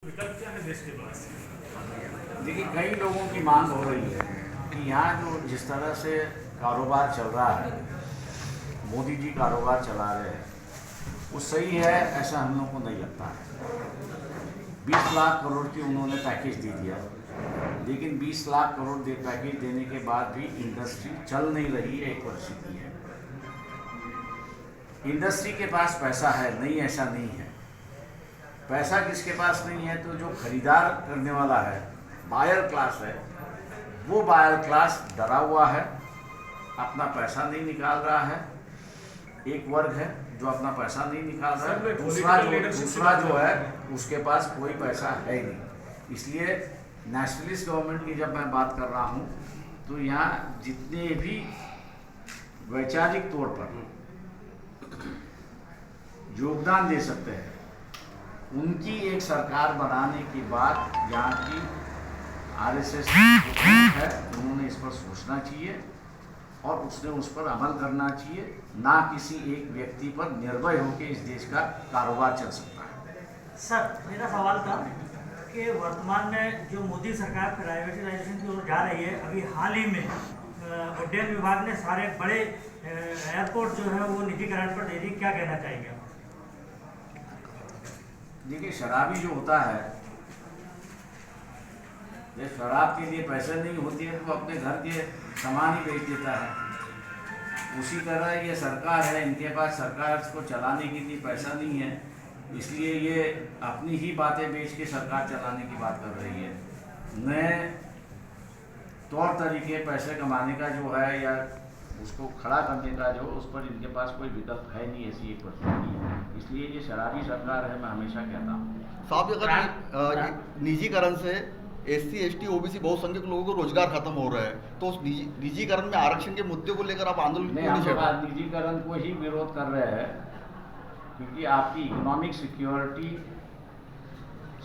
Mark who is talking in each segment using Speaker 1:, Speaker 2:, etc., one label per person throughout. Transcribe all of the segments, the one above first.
Speaker 1: विकल्प क्या है देश के पास?
Speaker 2: देखिए, कई लोगों की मांग हो रही है कि यहाँ जो जिस तरह से कारोबार चल रहा है, मोदी जी कारोबार चला रहे हैं, वो सही है ऐसा हम लोग को नहीं लगता है। 20 लाख करोड़ की उन्होंने पैकेज दे दिया, लेकिन 20 लाख करोड़ पैकेज देने के बाद भी इंडस्ट्री चल नहीं रही है। एक परिस्थिति है, इंडस्ट्री के पास पैसा है, नहीं ऐसा नहीं है। पैसा किसके पास नहीं है? तो जो खरीदार करने वाला है, बायर क्लास है, वो बायर क्लास डरा हुआ है, अपना पैसा नहीं निकाल रहा है। एक वर्ग है जो अपना पैसा नहीं निकाल रहा है, दूसरा जो है उसके पास कोई पैसा है ही नहीं। इसलिए नेशनलिस्ट गवर्नमेंट की जब मैं बात कर रहा हूँ, तो यहाँ जितने भी वैचारिक तौर पर योगदान दे सकते हैं, उनकी एक सरकार बनाने की बात यहाँ की आरएसएस है, उन्होंने इस पर सोचना चाहिए और उसने उस पर अमल करना चाहिए। ना किसी एक व्यक्ति पर निर्भय होकर इस देश का कारोबार चल सकता है।
Speaker 3: सर, मेरा सवाल था कि वर्तमान में जो मोदी सरकार प्राइवेटाइजेशन की ओर जा रही है, अभी हाल ही में उड्डयन विभाग ने सारे बड़े एयरपोर्ट जो है वो निजीकरण पर दे दी, क्या कहना चाहेंगे?
Speaker 2: देखिए, शराबी जो होता है, जब शराब के लिए पैसे नहीं होती है तो अपने घर के सामान ही बेच देता है। उसी तरह ये सरकार है, इनके पास सरकार को चलाने के लिए पैसा नहीं है, इसलिए ये अपनी ही बातें बेच के सरकार चलाने की बात कर रही है। नए तौर तरीके पैसे कमाने का जो है या उसको खड़ा करने का जो, उस पर इनके पास कोई विकल्प है नहीं, ऐसी एक परिस्थिति है। इसलिए ये शराबी सरकार है, मैं हमेशा कहता हूँ।
Speaker 4: साहब, अगर निजीकरण से SC ST OBC बहुसंख्यक लोगों को रोजगार खत्म हो रहा है, तो उस निजीकरण में आरक्षण के मुद्दे को लेकर आप आंदोलन क्यों नहीं छेड़ रहे?
Speaker 2: हम निजीकरण को ही विरोध कर रहे हैं, क्योंकि आपकी इकोनॉमिक सिक्योरिटी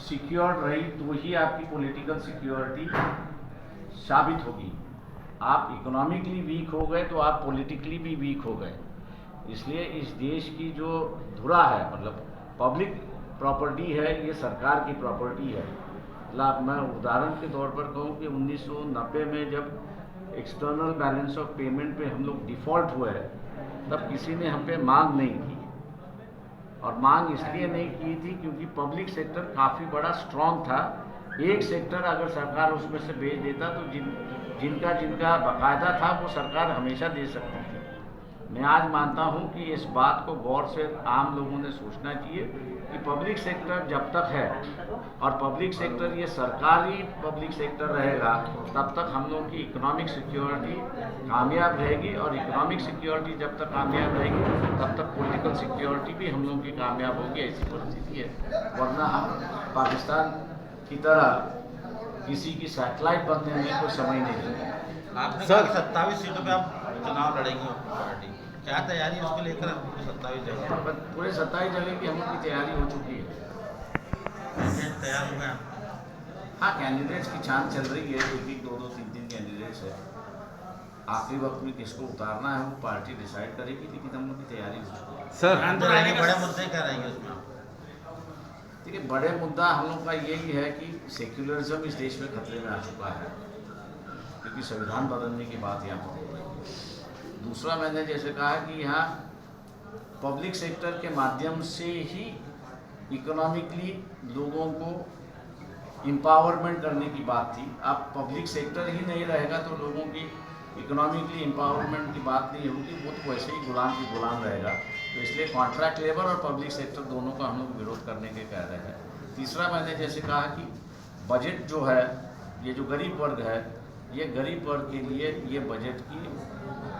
Speaker 2: सिक्योर्ड रही तो ही आपकी पॉलिटिकल सिक्योरिटी साबित होगी। आप इकोनॉमिकली वीक हो गए तो आप पॉलिटिकली भी वीक हो गए। इसलिए इस देश की जो धुरा है, मतलब पब्लिक प्रॉपर्टी है, ये सरकार की प्रॉपर्टी है। मैं उदाहरण के तौर पर कहूँ कि 1990 में जब एक्सटर्नल बैलेंस ऑफ पेमेंट पे हम लोग डिफ़ॉल्ट हुए, तब किसी ने हम पे मांग नहीं की, और मांग इसलिए नहीं की थी क्योंकि पब्लिक सेक्टर काफ़ी बड़ा स्ट्रॉन्ग था। एक सेक्टर अगर सरकार उसमें से बेच देता तो जिनका बाकायदा था वो सरकार हमेशा दे सकती थी। मैं आज मानता हूं कि इस बात को गौर से आम लोगों ने सोचना चाहिए कि पब्लिक सेक्टर जब तक है और पब्लिक सेक्टर ये सरकारी पब्लिक सेक्टर रहेगा, तब तक हम लोगों की इकोनॉमिक सिक्योरिटी कामयाब रहेगी, और इकोनॉमिक सिक्योरिटी जब तक कामयाब रहेगी तब तक पॉलिटिकल सिक्योरिटी भी हम लोगों की कामयाब होगी। ऐसी परिस्थिति है, वरना हम पाकिस्तान की तरह किसी की सैटेलाइट बनने में कोई समय नहीं देंगे।
Speaker 5: आपने कहा 27 सीटों पे आप चुनाव लड़ेंगे अपनी पार्टी, क्या तैयारी है उसको लेकर? 27 जगह,
Speaker 2: पूरे 27 जगह की हम लोग की तैयारी हो चुकी है।
Speaker 5: कैंडिडेट तैयार हो गया?
Speaker 2: हाँ, कैंडिडेट्स की छान चल रही है, एक 2-2, 3-3 कैंडिडेट्स है। आखिरी वक्त में किसको उतारना है वो पार्टी डिसाइड करेगी, लेकिन हम लोग की तैयारी हो चुकी है।
Speaker 5: सर, बड़े मुद्दे क्या रहेंगे उसमें?
Speaker 2: देखिए, बड़े मुद्दा हम लोग का यही है कि सेक्युलरिज्म इस देश में खतरे में आ चुका है, क्योंकि संविधान बदलने की बात यहाँ पर हो रही है। दूसरा, मैंने जैसे कहा कि यहाँ पब्लिक सेक्टर के माध्यम से ही इकोनॉमिकली लोगों को एम्पावरमेंट करने की बात थी। अब पब्लिक सेक्टर ही नहीं रहेगा तो लोगों की इकोनॉमिकली एम्पावरमेंट की बात नहीं होगी, वो तो वैसे ही गुलाम की गुलाम रहेगा। तो इसलिए कॉन्ट्रैक्ट लेबर और पब्लिक सेक्टर दोनों का हम लोग विरोध करने के कह रहे हैं। तीसरा, मैंने जैसे कहा कि बजट जो है, ये जो गरीब वर्ग है, ये गरीब वर्ग के लिए ये बजट की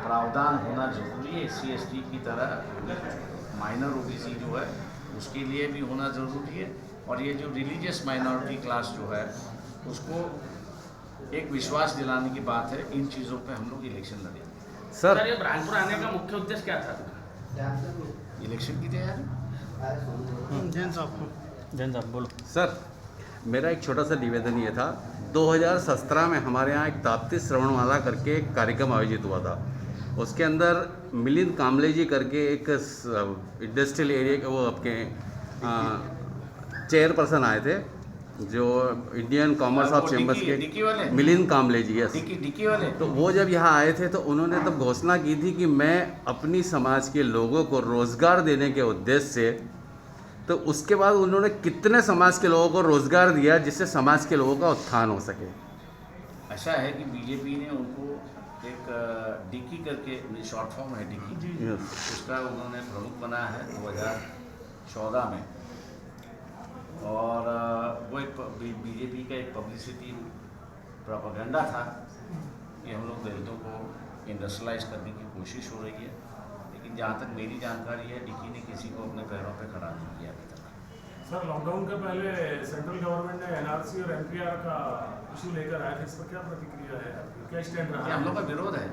Speaker 2: प्रावधान होना जरूरी है। SC ST की तरह माइनर OBC जो है उसके लिए भी होना ज़रूरी है, और ये जो रिलीजियस माइनॉरिटी क्लास जो है उसको एक विश्वास दिलाने की बात है। इन चीज़ों पे हम लोग इलेक्शन लड़ेंगे।
Speaker 1: सर, ये बुरहानपुर आने का मुख्य उद्देश्य क्या था?
Speaker 2: इलेक्शन की तैयारी।
Speaker 3: जैन साहब बोलो।
Speaker 6: सर, मेरा एक छोटा सा निवेदन ये था, 2017 में हमारे यहाँ एक ताप्ती श्रवणमाला करके एक कार्यक्रम आयोजित हुआ था। उसके अंदर मिलिंद कामले जी करके एक इंडस्ट्रियल एरिया के वो आपके चेयरपर्सन आए थे, जो इंडियन कॉमर्स ऑफ चैम्बर्स के
Speaker 2: डिक्की वाले
Speaker 6: मिलिंद कामले जी, यस।
Speaker 2: डिक्की वाले।
Speaker 6: तो वो जब यहाँ आए थे तो उन्होंने तब घोषणा की थी कि मैं अपनी समाज के लोगों को रोज़गार देने के उद्देश्य से, तो उसके बाद उन्होंने कितने समाज के लोगों को रोज़गार दिया जिससे समाज के लोगों का उत्थान हो सके।
Speaker 2: ऐसा है कि बीजेपी ने उनको एक डिक्की करके, शॉर्ट फॉर्म है डिक्की,
Speaker 6: यस।
Speaker 2: उसका उन्होंने प्रमुख बनाया है 2014 में। और वो एक बीजेपी का एक पब्लिसिटी प्रोपेगेंडा था कि हम लोग दलितों को इंडस्ट्रियलाइज करने की कोशिश हो रही है, लेकिन जहाँ तक मेरी जानकारी है डिक्की ने किसी को अपने पैरों पे खड़ा नहीं किया अभी तक।
Speaker 1: सर, लॉकडाउन के पहले सेंट्रल गवर्नमेंट ने एनआरसी और एनपीआर का इशू लेकर आया था, इस पर क्या प्रतिक्रिया है आपकी? क्या स्टैंड रहा
Speaker 2: ये
Speaker 1: है?
Speaker 2: हम लोग का विरोध है।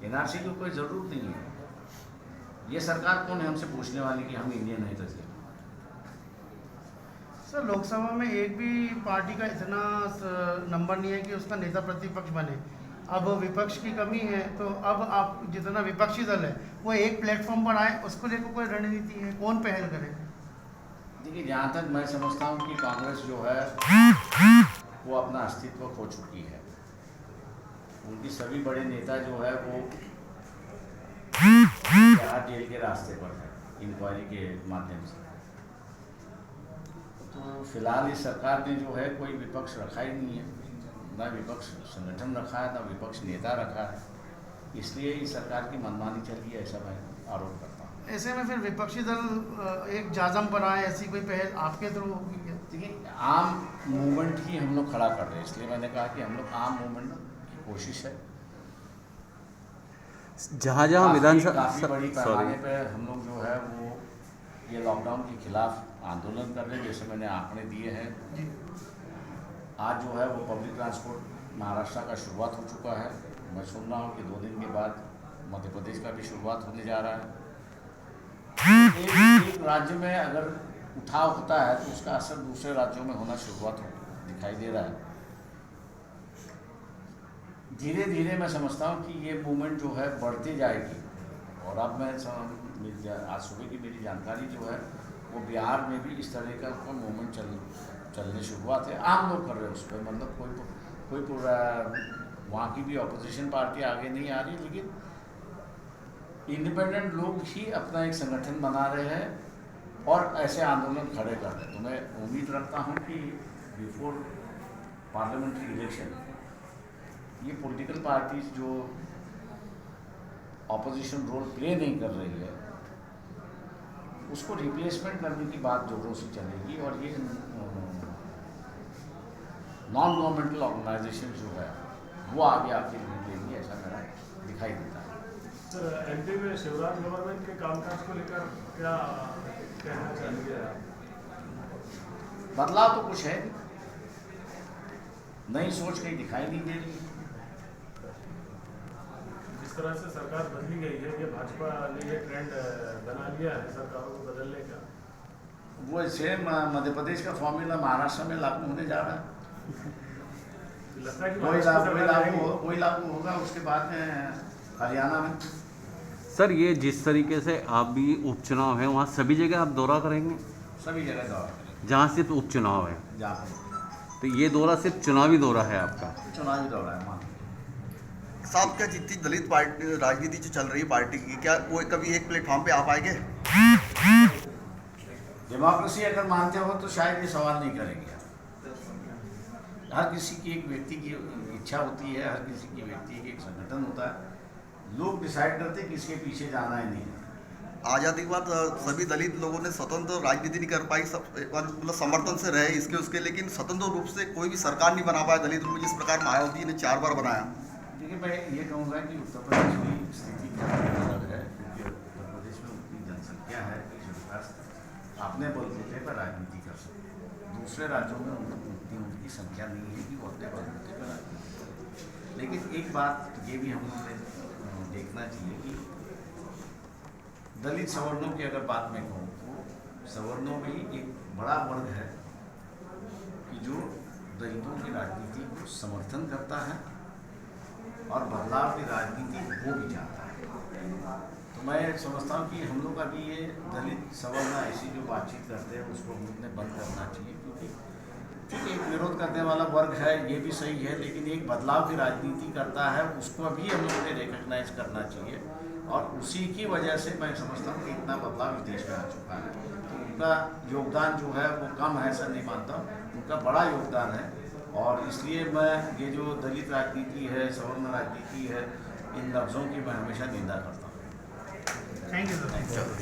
Speaker 2: एनआरसी की कोई ज़रूरत नहीं है। ये सरकार कौन है हमसे पूछने वाली कि हम इंडियन है तो?
Speaker 7: सर, लोकसभा में एक भी पार्टी का इतना नंबर नहीं है कि उसका नेता प्रतिपक्ष बने। अब विपक्ष की कमी है, तो अब आप जितना विपक्षी दल है वो एक प्लेटफॉर्म पर आए, उसको लेकर कोई रणनीति है, कौन पहल करे?
Speaker 2: देखिए, जहाँ तक मैं समझता हूँ कि कांग्रेस जो है वो अपना अस्तित्व खो चुकी है। उनकी सभी बड़े नेता जो है वो तिहाड़ जेल के रास्ते पर है, इंक्वायरी के माध्यम से। तो फिलहाल इस सरकार ने जो है कोई विपक्ष रखा ही नहीं है, ना विपक्ष संगठन रखा है, ना विपक्ष नेता रखा है। इसलिए इस सरकार की मनमानी चली है, ऐसा मैं आरोप करता हूँ।
Speaker 7: ऐसे में फिर विपक्षी दल एक जाजम पर आए, ऐसी कोई पहल आपके थ्रू होगी क्या?
Speaker 2: देखिए, आम मूवमेंट ही हम लोग खड़ा कर रहे हैं, इसलिए मैंने कहा कि हम लोग आम मूवमेंट की कोशिश है।
Speaker 6: जहाँ जहाँ विधानसभा,
Speaker 2: काफ़ी बड़ी पैमाने पे हम लोग जो है वो ये लॉकडाउन के खिलाफ आंदोलन कर रहे हैं। जैसे मैंने आंकड़े दिए हैं, आज जो है वो पब्लिक ट्रांसपोर्ट महाराष्ट्र का शुरुआत हो चुका है। मैं सुन रहा हूँ कि 2 दिन के बाद मध्य प्रदेश का भी शुरुआत होने जा रहा है। एक राज्य में अगर उठाव होता है तो उसका असर दूसरे राज्यों में होना शुरुआत दिखाई दे रहा है। धीरे धीरे मैं समझता हूँ कि ये मूवमेंट जो है बढ़ती जाएगी। और अब मैं आज सुबह की मेरी जानकारी जो है वो बिहार में भी इस तरह का मूवमेंट चलने शुरुआत है। आम लोग कर रहे हैं उस पर, मतलब कोई पूरा वहाँ की भी ऑपोजिशन पार्टी आगे नहीं आ रही, लेकिन इंडिपेंडेंट लोग ही अपना एक संगठन बना रहे हैं और ऐसे आंदोलन खड़े कर रहे हैं। तो मैं उम्मीद रखता हूँ कि बिफोर पार्लियामेंट्री इलेक्शन ये पॉलिटिकल पार्टीज जो ऑपोजिशन रोल प्ले नहीं कर रही है उसको रिप्लेसमेंट करने की बात जोरों से चलेगी। और ये नॉन गवर्नमेंटल ऑर्गेनाइजेशन जो है वो आगे आके लीड लेंगी, ऐसा मेरा दिखाई देता है।
Speaker 1: सर, एमपी में शिवराज गवर्नमेंट के कामकाज को लेकर क्या कहना चाहिए आप?
Speaker 2: बदलाव तो कुछ है, नई सोच कहीं दिखाई नहीं दे रही।
Speaker 1: जिस तरह से सरकार बदली गई है, ये भाजपा ने ये ट्रेंड बना लिया है सरकारों को बदलने का।
Speaker 2: वो सेम मध्य प्रदेश का फॉर्मूला महाराष्ट्र में लागू होने जा रहा है।
Speaker 1: लगता है कि
Speaker 2: कोई लागू होगा उसके बाद में हरियाणा में।
Speaker 6: सर, ये जिस तरीके से आप भी उपचुनाव है वहाँ सभी जगह आप दौरा करेंगे?
Speaker 2: सभी जगह दौरा करेंगे
Speaker 6: जहाँ सिर्फ उपचुनाव है,
Speaker 2: जहाँ पर
Speaker 6: तो ये दौरा सिर्फ चुनावी दौरा है आपका?
Speaker 2: चुनावी दौरा है। मान
Speaker 4: साहब, क्या जितनी दलित पार्टी राजनीति जो चल रही है पार्टी की, क्या वो कभी एक प्लेटफॉर्म पे आ पाएंगे?
Speaker 2: डेमोक्रेसी अगर मानते हो तो शायद ये सवाल नहीं करेंगे। हर किसी की एक व्यक्ति की इच्छा होती है, हर किसी की व्यक्ति की एक संगठन होता है। लोग डिसाइड करते हैं किसके पीछे जाना है नहीं।
Speaker 4: आज़ादी के बाद सभी दलित लोगों ने स्वतंत्र राजनीति नहीं कर पाई, सब मतलब समर्थन से रहे इसके उसके, लेकिन स्वतंत्र रूप से कोई भी सरकार नहीं बना पाया दलित रूप, जिस प्रकार मायावती ने 4 बार बनाया।
Speaker 2: देखिए, मैं ये कहूँगा कि उत्तर प्रदेश की स्थिति अलग है, क्योंकि उत्तर प्रदेश में उतनी जनसंख्या है कि जो अपने बलबूते पर राजनीति कर सकते। दूसरे राज्यों में उतनी उनकी संख्या नहीं है कि वो अपने बलबूते पर राजनीति करें। लेकिन एक बात ये भी हम लोग देखना चाहिए कि दलित सवर्णों की अगर बात मैं कहूँ तो सवर्णों में एक बड़ा वर्ग है कि जो दलितों की राजनीति को समर्थन करता है और बदलाव की राजनीति हो भी जाता है। तो मैं समझता हूँ कि हम लोग अभी ये दलित सवर्ण ऐसी जो बातचीत करते हैं उसको हम लोग ने बंद करना चाहिए, क्योंकि सपोर्ट करने वाला वर्ग है ये भी सही है, लेकिन एक बदलाव की राजनीति करता है उसको भी हम लोगों ने रिकग्नाइज करना चाहिए, और उसी की वजह से मैं समझता हूँ कि इतना बदलाव इस देश में आ चुका है। तो उनका योगदान जो है वो कम है ऐसा नहीं मानता, उनका बड़ा योगदान है, और इसलिए मैं ये जो दलित राजनीति है, सवर्ण राजनीति है, इन लफ्ज़ों की मैं हमेशा निंदा करता हूँ।
Speaker 7: Thank you sir.